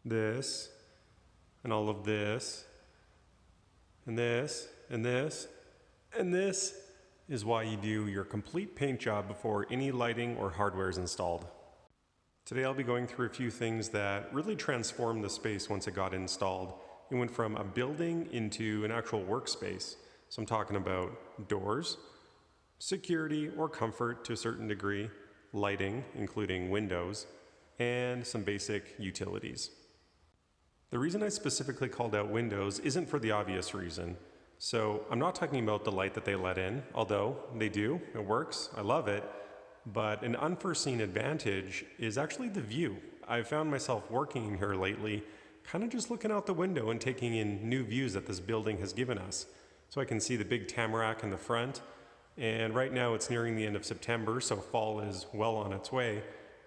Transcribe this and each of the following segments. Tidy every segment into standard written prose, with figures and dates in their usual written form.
this, and all of this, and this, and this, and this is why you do your complete paint job before any lighting or hardware is installed. Today I'll be going through a few things that really transformed the space once it got installed. It went from a building into an actual workspace. So I'm talking about doors, security or comfort to a certain degree, lighting, including windows, and some basic utilities. The reason I specifically called out windows isn't for the obvious reason. So I'm not talking about the light that they let in, although they do, it works, I love it. But an unforeseen advantage is actually the view. I've found myself working in here lately, kind of just looking out the window and taking in new views that this building has given us. So I can see the big tamarack in the front, and right now it's nearing the end of September, so fall is well on its way.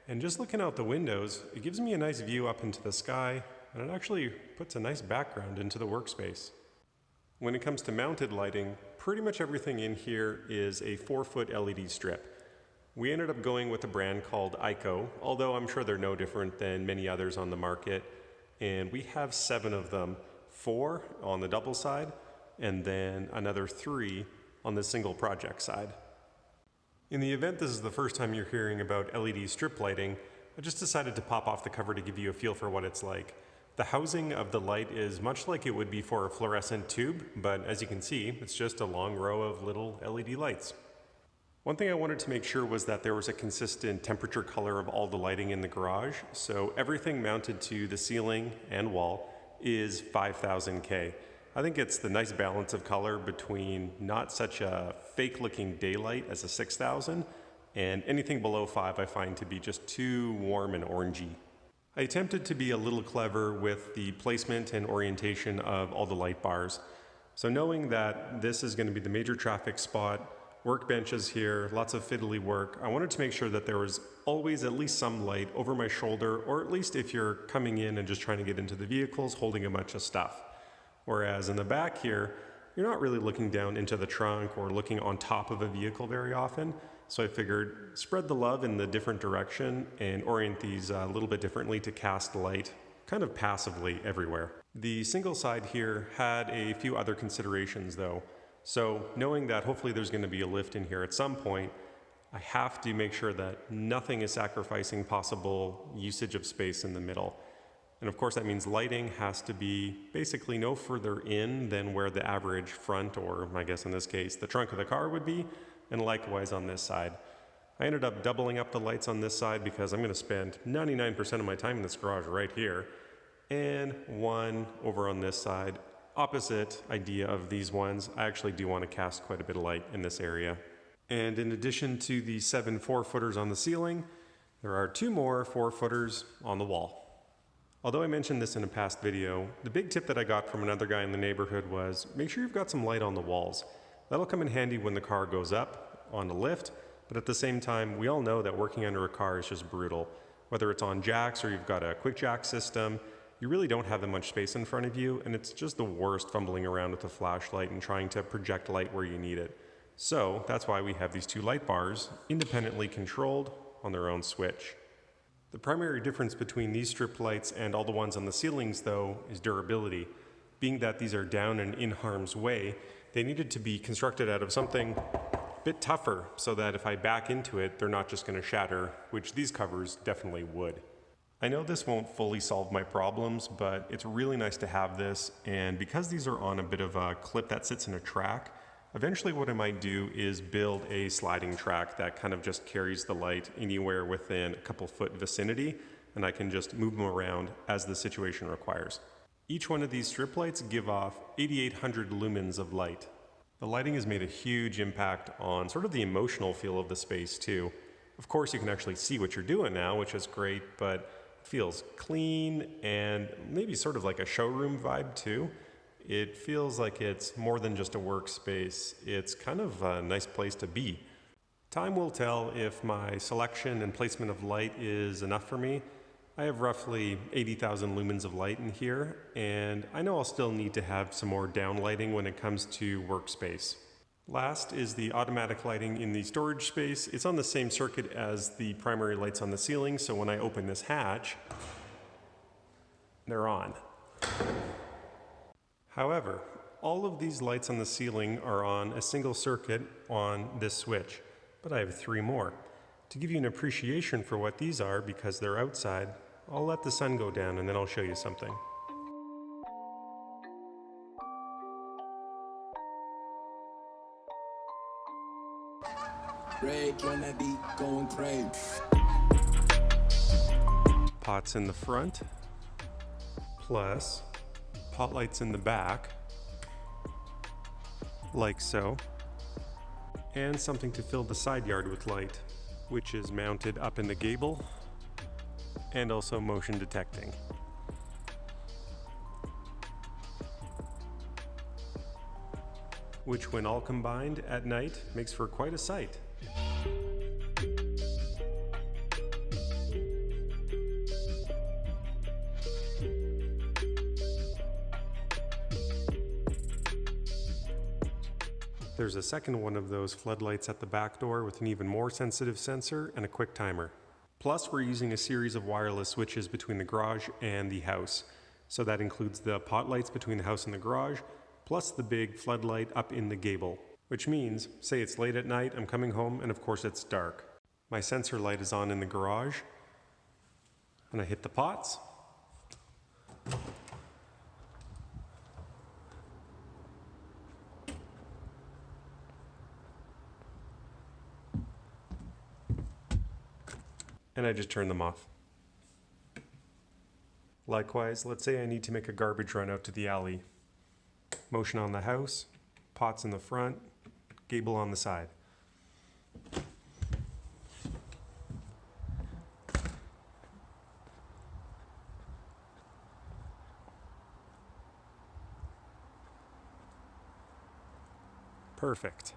And just looking out the windows, it gives me a nice view up into the sky, and it actually puts a nice background into the workspace. When it comes to mounted lighting, pretty much everything in here is a 4-foot LED strip. We ended up going with a brand called ICO, although I'm sure they're no different than many others on the market. And we have 7 of them, 4 on the double side, and then another 3 on the single project side. In the event this is the first time you're hearing about LED strip lighting, I just decided to pop off the cover to give you a feel for what it's like. The housing of the light is much like it would be for a fluorescent tube, but as you can see, it's just a long row of little LED lights. One thing I wanted to make sure was that there was a consistent temperature color of all the lighting in the garage, so everything mounted to the ceiling and wall is 5000 K. I think it's the nice balance of color between not such a fake looking daylight as a 6000 and anything below 5 I find to be just too warm and orangey. I attempted to be a little clever with the placement and orientation of all the light bars. So knowing that this is going to be the major traffic spot, workbenches here, lots of fiddly work, I wanted to make sure that there was always at least some light over my shoulder, or at least if you're coming in and just trying to get into the vehicles holding a bunch of stuff. Whereas in the back here, you're not really looking down into the trunk or looking on top of a vehicle very often. So I figured spread the love in the different direction and orient these a little bit differently to cast light kind of passively everywhere. The single side here had a few other considerations though. So knowing that hopefully there's going to be a lift in here at some point, I have to make sure that nothing is sacrificing possible usage of space in the middle. And of course that means lighting has to be basically no further in than where the average front, or I guess in this case the trunk of the car would be, and likewise on this side. I ended up doubling up the lights on this side because I'm going to spend 99% of my time in this garage right here, and one over on this side. Opposite idea of these ones, I actually do want to cast quite a bit of light in this area. And in addition to the 7 4-footers on the ceiling, there are 2 more 4-footers on the wall. Although I mentioned this in a past video, the big tip that I got from another guy in the neighborhood was make sure you've got some light on the walls. That'll come in handy when the car goes up on a lift, but at the same time, we all know that working under a car is just brutal. Whether it's on jacks or you've got a quick jack system, you really don't have that much space in front of you, and it's just the worst fumbling around with a flashlight and trying to project light where you need it. So that's why we have these 2 light bars, independently controlled on their own switch. The primary difference between these strip lights and all the ones on the ceilings though is durability. Being that these are down and in harm's way, they needed to be constructed out of something a bit tougher so that if I back into it, they're not just going to shatter, which these covers definitely would. I know this won't fully solve my problems, but it's really nice to have this, and because these are on a bit of a clip that sits in a track, eventually what I might do is build a sliding track that kind of just carries the light anywhere within a couple foot vicinity, and I can just move them around as the situation requires. Each one of these strip lights give off 8800 lumens of light. The lighting has made a huge impact on sort of the emotional feel of the space too. Of course you can actually see what you're doing now, which is great, but feels clean and maybe sort of like a showroom vibe too. It feels like it's more than just a workspace. It's kind of a nice place to be. Time will tell if my selection and placement of light is enough for me. I have roughly 80,000 lumens of light in here, and I know I'll still need to have some more downlighting when it comes to workspace. Last is the automatic lighting in the storage space. It's on the same circuit as the primary lights on the ceiling, so when I open this hatch, they're on. However, all of these lights on the ceiling are on a single circuit on this switch, but I have 3 more. To give you an appreciation for what these are, because they're outside, I'll let the sun go down and then I'll show you something. Rage on that beat, going crazy. Pots in the front, plus pot lights in the back, like so, and something to fill the side yard with light, which is mounted up in the gable and also motion detecting. Which, when all combined at night, makes for quite a sight. There's a second one of those floodlights at the back door with an even more sensitive sensor and a quick timer. Plus, we're using a series of wireless switches between the garage and the house. So that includes the pot lights between the house and the garage, plus the big floodlight up in the gable. Which means, say it's late at night, I'm coming home, and of course it's dark. My sensor light is on in the garage, and I hit the pots. And I just turn them off. Likewise, let's say I need to make a garbage run out to the alley. Motion on the house, pots in the front, gable on the side. Perfect.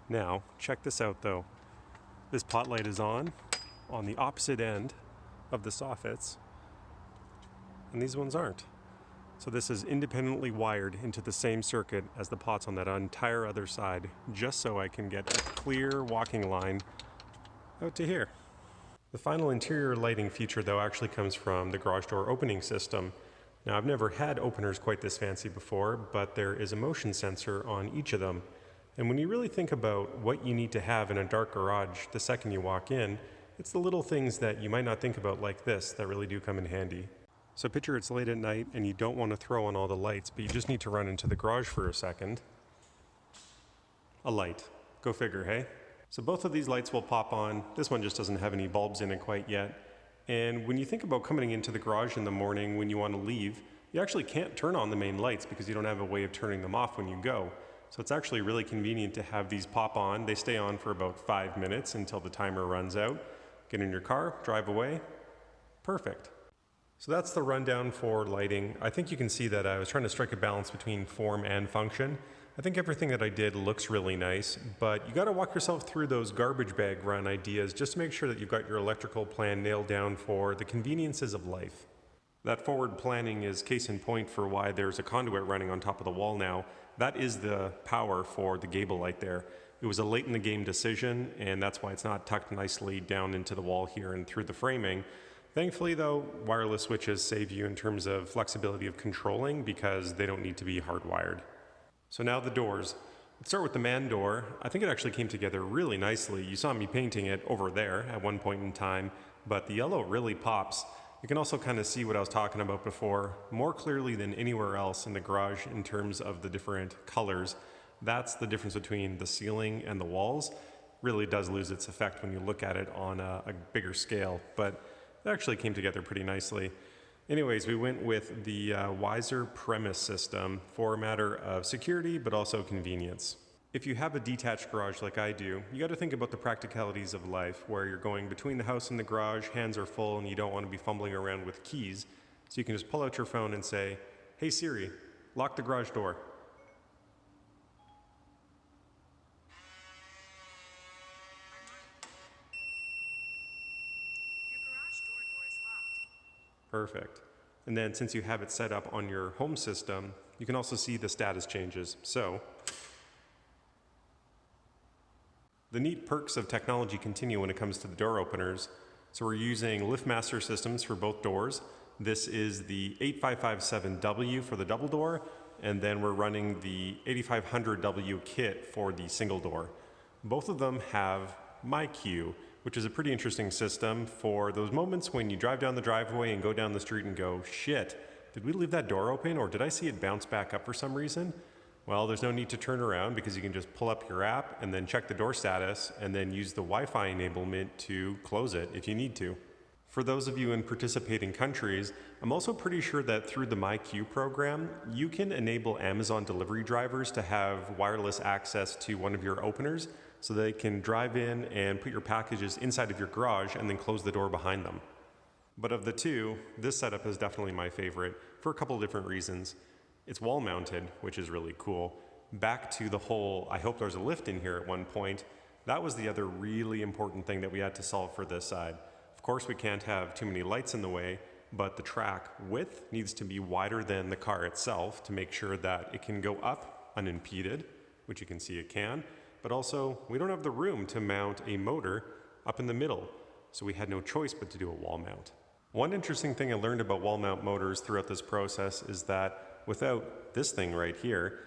Now, check this out though. This pot light is on the opposite end of the soffits, and these ones aren't. So this is independently wired into the same circuit as the pots on that entire other side, just so I can get a clear walking line out to here. The final interior lighting feature though actually comes from the garage door opening system. Now, I've never had openers quite this fancy before, but there is a motion sensor on each of them. And when you really think about what you need to have in a dark garage the second you walk in, it's the little things that you might not think about like this that really do come in handy. So picture it's late at night and you don't want to throw on all the lights, but you just need to run into the garage for a second. A light. Go figure, hey? So both of these lights will pop on. This one just doesn't have any bulbs in it quite yet. And when you think about coming into the garage in the morning when you want to leave, you actually can't turn on the main lights because you don't have a way of turning them off when you go. So it's actually really convenient to have these pop on. They stay on for about 5 minutes until the timer runs out. Get in your car, drive away. Perfect. So that's the rundown for lighting. I think you can see that I was trying to strike a balance between form and function. I think everything that I did looks really nice, but you gotta walk yourself through those garbage bag run ideas just to make sure that you've got your electrical plan nailed down for the conveniences of life. That forward planning is case in point for why there's a conduit running on top of the wall now. That is the power for the gable light there. It was a late in the game decision, and that's why it's not tucked nicely down into the wall here and through the framing. Thankfully though, wireless switches save you in terms of flexibility of controlling because they don't need to be hardwired. So now the doors. Let's start with the man door. I think it actually came together really nicely. You saw me painting it over there at one point in time, but the yellow really pops. You can also kind of see what I was talking about before more clearly than anywhere else in the garage in terms of the different colors. That's the difference between the ceiling and the walls. Really does lose its effect when you look at it on a bigger scale, but it actually came together pretty nicely. Anyways, we went with the Wiser premise system for a matter of security, but also convenience. If you have a detached garage like I do, you got to think about the practicalities of life where you're going between the house and the garage, hands are full, and you don't want to be fumbling around with keys. So you can just pull out your phone and say, "Hey Siri, lock the garage door." Perfect. And then since you have it set up on your home system, you can also see the status changes. So the neat perks of technology continue when it comes to the door openers. So we're using LiftMaster systems for both doors. This is the 8557W for the double door, and then we're running the 8500W kit for the single door. Both of them have MyQ, which is a pretty interesting system for those moments when you drive down the driveway and go down the street and go, shit, did we leave that door open or did I see it bounce back up for some reason? Well, there's no need to turn around because you can just pull up your app and then check the door status and then use the Wi-Fi enablement to close it if you need to. For those of you in participating countries, I'm also pretty sure that through the MyQ program, you can enable Amazon delivery drivers to have wireless access to one of your openers so they can drive in and put your packages inside of your garage and then close the door behind them. But of the two, this setup is definitely my favorite for a couple of different reasons. It's wall mounted, which is really cool. Back to the whole, I hope there's a lift in here at one point, that was the other really important thing that we had to solve for this side. Of course, we can't have too many lights in the way, but the track width needs to be wider than the car itself to make sure that it can go up unimpeded, which you can see it can, but also we don't have the room to mount a motor up in the middle, so we had no choice but to do a wall mount. One interesting thing I learned about wall mount motors throughout this process is that without this thing right here,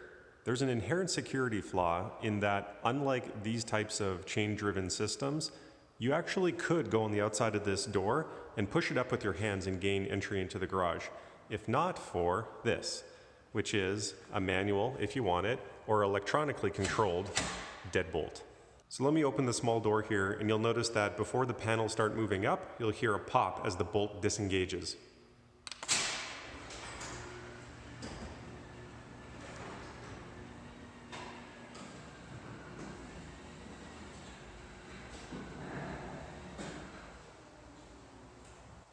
there's an inherent security flaw in that unlike these types of chain-driven systems, you actually could go on the outside of this door and push it up with your hands and gain entry into the garage, if not for this, which is a manual, if you want it, or electronically controlled deadbolt. So let me open the small door here, and you'll notice that before the panels start moving up, you'll hear a pop as the bolt disengages.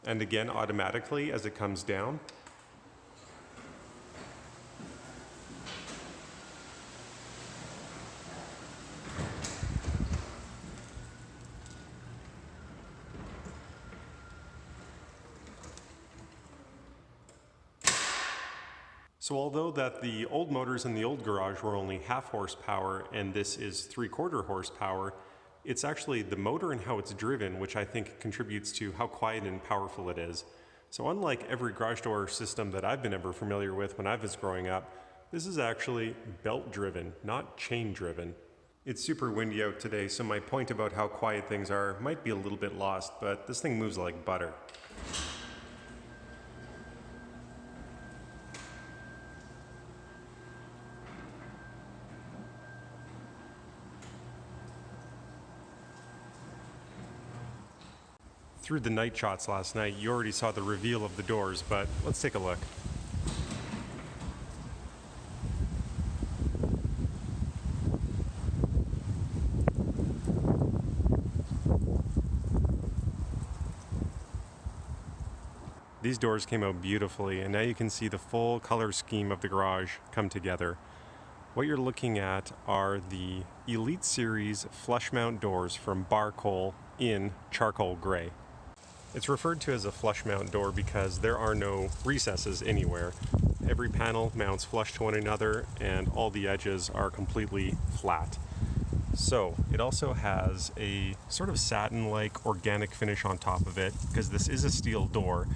And again, automatically as it comes down. So although that the old motors in the old garage were only half horsepower and this is 3/4 horsepower, it's actually the motor and how it's driven which I think contributes to how quiet and powerful it is. So unlike every garage door system that I've been ever familiar with when I was growing up, this is actually belt driven, not chain driven. It's super windy out today, so my point about how quiet things are might be a little bit lost, but this thing moves like butter. Through the night shots last night, you already saw the reveal of the doors, but let's take a look. These doors came out beautifully, and now you can see the full color scheme of the garage come together. What you're looking at are the Elite Series flush mount doors from Barcol in charcoal gray. It's referred to as a flush mount door because there are no recesses anywhere. Every panel mounts flush to one another and all the edges are completely flat. So it also has a sort of satin-like organic finish on top of it because this is a steel door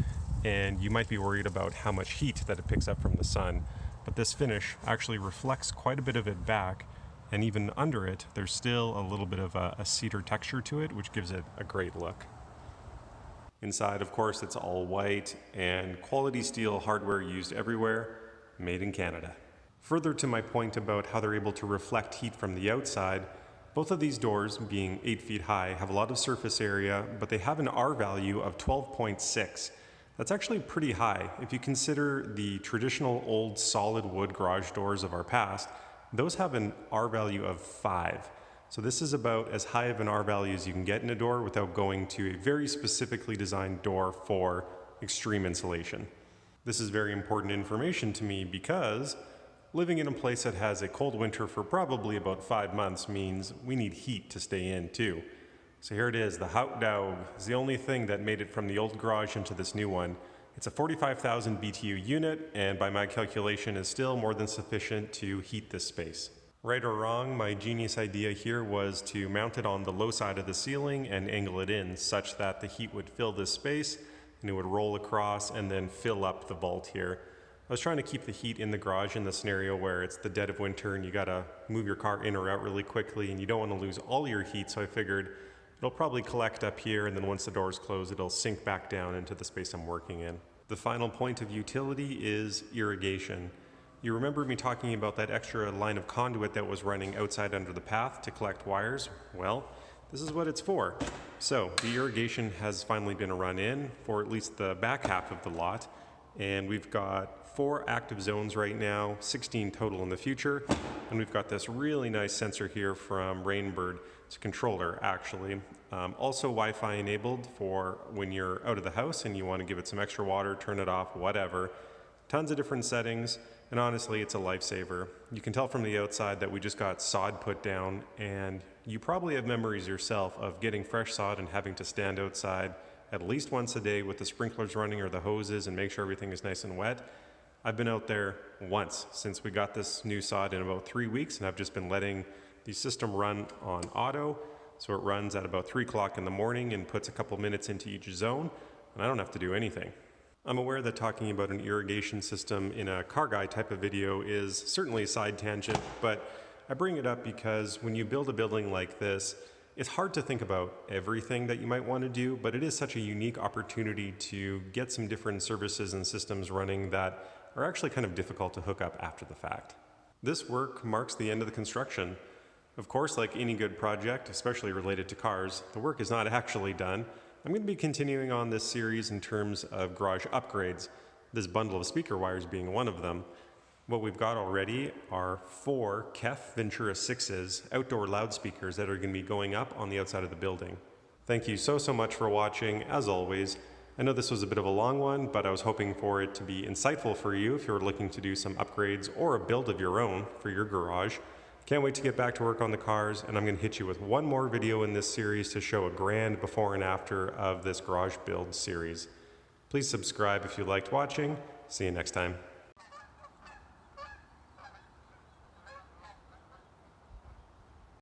and you might be worried about how much heat that it picks up from the sun. But this finish actually reflects quite a bit of it back, and even under it there's still a little bit of a cedar texture to it, which gives it a great look. Inside, of course, it's all white and quality steel hardware used everywhere, made in Canada. Further to my point about how they're able to reflect heat from the outside, both of these doors, being 8 feet high, have a lot of surface area, but they have an R value of 12.6. That's actually pretty high. If you consider the traditional old solid wood garage doors of our past, those have an R value of 5. So this is about as high of an R value as you can get in a door without going to a very specifically designed door for extreme insulation. This is very important information to me because living in a place that has a cold winter for probably about 5 months means we need heat to stay in too. So here it is, the Hot Dog. It's the only thing that made it from the old garage into this new one. It's a 45,000 BTU unit, and by my calculation is still more than sufficient to heat this space. Right or wrong, my genius idea here was to mount it on the low side of the ceiling and angle it in such that the heat would fill this space and it would roll across and then fill up the vault here. I was trying to keep the heat in the garage in the scenario where it's the dead of winter and you gotta move your car in or out really quickly and you don't want to lose all your heat, so I figured it'll probably collect up here and then once the doors close it'll sink back down into the space I'm working in. The final point of utility is irrigation. You remember me talking about that extra line of conduit that was running outside under the path to collect wires? Well, this is what it's for. So the irrigation has finally been run in for at least the back half of the lot, and we've got 4 active zones right now, 16 total in the future, and we've got this really nice sensor here from Rainbird. It's a controller actually. Also Wi-Fi enabled for when you're out of the house and you want to give it some extra water, turn it off, whatever. Tons of different settings, and honestly it's a lifesaver. You can tell from the outside that we just got sod put down, and you probably have memories yourself of getting fresh sod and having to stand outside at least once a day with the sprinklers running or the hoses and make sure everything is nice and wet. I've been out there once since we got this new sod in about 3 weeks, and I've just been letting the system run on auto. So it runs at about 3 o'clock in the morning and puts a couple minutes into each zone, and I don't have to do anything. I'm aware that talking about an irrigation system in a car guy type of video is certainly a side tangent, but I bring it up because when you build a building like this, it's hard to think about everything that you might want to do, but it is such a unique opportunity to get some different services and systems running that are actually kind of difficult to hook up after the fact. This work marks the end of the construction. Of course, like any good project, especially related to cars, the work is not actually done. I'm going to be continuing on this series in terms of garage upgrades, this bundle of speaker wires being one of them. What we've got already are 4 KEF Ventura 6s outdoor loudspeakers that are going to be going up on the outside of the building. Thank you so much for watching, as always. I know this was a bit of a long one, but I was hoping for it to be insightful for you if you're looking to do some upgrades or a build of your own for your garage. Can't wait to get back to work on the cars, and I'm going to hit you with one more video in this series to show a grand before and after of this garage build series. Please subscribe if you liked watching. See you next time.